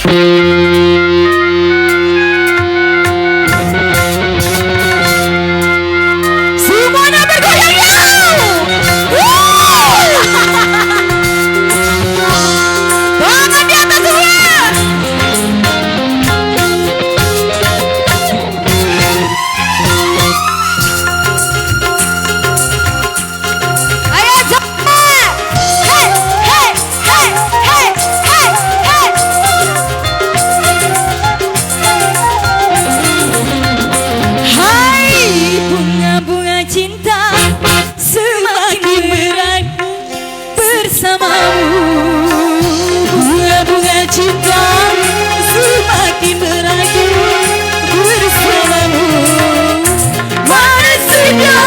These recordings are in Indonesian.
Semuanya bergoyang yuk. Tangan di atas semua. Ayo cepat. Hey, hey, hey, hey, hey, hey. Hai bunga-bunga cinta, semakin meragu bersamamu. Bunga-bunga cinta, semakin meragu bersamamu. Manisnya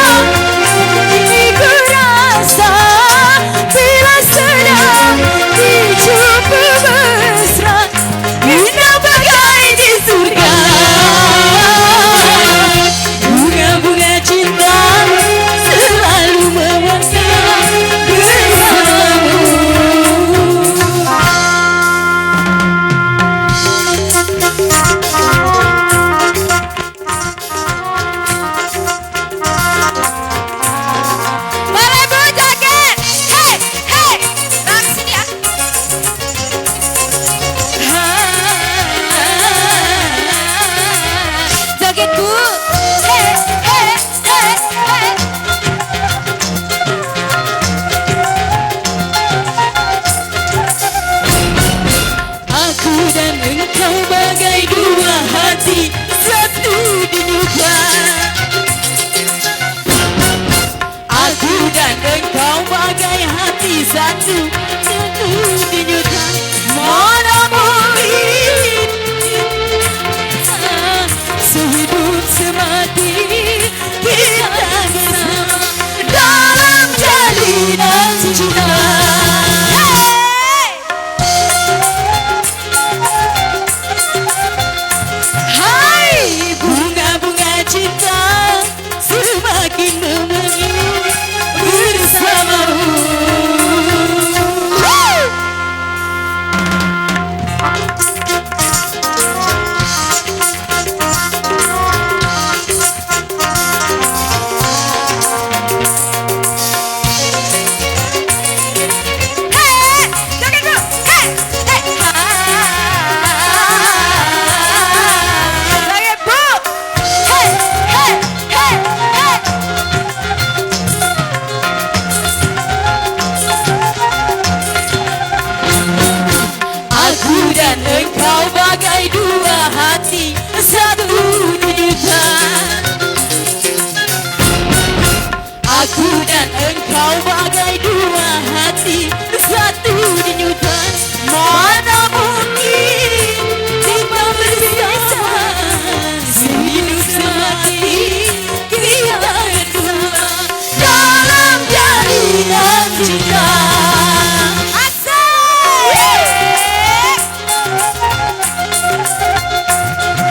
ini ku rasa bila sedang dijumpa mesra, indah bagai di surga. Bunga-bunga cinta selalu mewakili bersamamu. Boleh Bu joget. Hey, hey. Nah, sini ya. Joget Bu. Hey, hey, hey, hey. Aku dan engkau bagai dua hati, satu dinyuka. Aku dan engkau bagai hati satu, satu dinyuka. Mana mungkin sehidup semati kita bersama dalam jalinan cinta. Hey! Hai bunga-bunga cinta, semakin memanggil bersamamu. Hey, joget Bu. Hey, hey. Joget Bu. Hey, hey, hey, hey. Aku dan engkau bagai dua hati, satu dunia. Aku dan engkau bagai dua hati, satu dunia. Mana mungkin tiba bersama, sehidup semati kita berdua dalam jalinan cinta.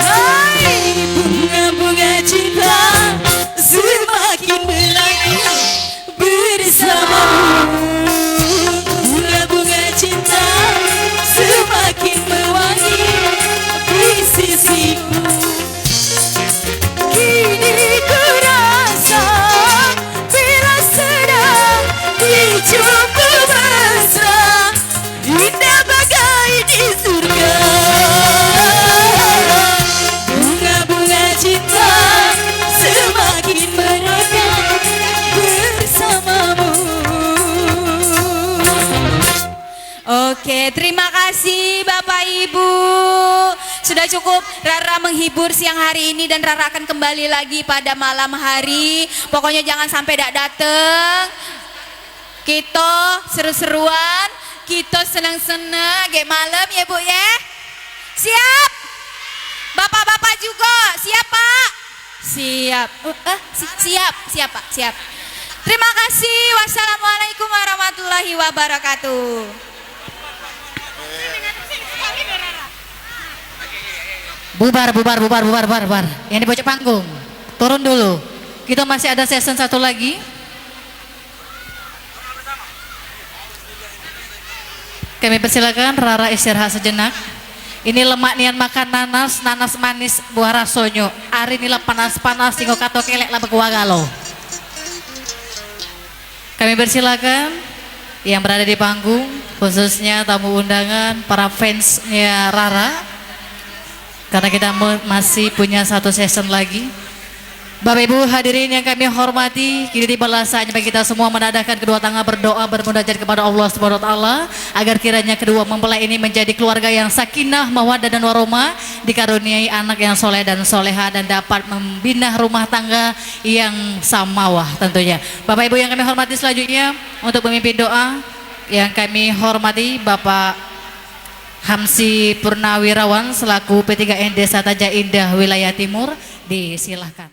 Hai bunga-bunga cinta, semakin melati bersamamu. Bunga-bunga cinta, semakin mewangi di sisiku. Kini ku rasa bila sedang dijumpa mesra, indah bagai di surga. Bunga-bunga cinta, semakin merakyat bersamamu. Oke, terima kasih Bapak Ibu. Sudah cukup Rara menghibur siang hari ini, dan Rara akan kembali lagi pada malam hari. Pokoknya jangan sampai dak dateng. Kita seru-seruan, kita senang-senang kayak malam ya Bu ya. Siap? Bapak-bapak juga, siap Pak? Siap. Siap Pak, siap. Terima kasih. Wassalamualaikum warahmatullahi wabarakatuh. Bubar. Yang di pojok panggung, turun dulu. Kita masih ada session satu lagi. Kami persilakan Rara istirahat sejenak. Ini lemak nian makan nanas, nanas manis buah rasonyo. Hari inilah panas-panas tinggal kato kelek lah begwagalo. Kami persilakan yang berada di panggung, khususnya tamu undangan, para fansnya Rara. Karena kita masih punya satu season lagi. Bapak Ibu hadirin yang kami hormati, kini tiba saatnya bagi kita semua menadahkan kedua tangan berdoa bermunajat kepada Allah Subhanahu wa taala agar kiranya kedua mempelai ini menjadi keluarga yang sakinah, mawaddah dan warahmah, dikaruniai anak yang soleh dan soleha dan dapat membina rumah tangga yang samawah tentunya. Bapak Ibu yang kami hormati selanjutnya untuk memimpin doa yang kami hormati Bapak Hamsi Purnawirawan selaku P3N Desa Taja Indah Wilayah Timur, disilahkan.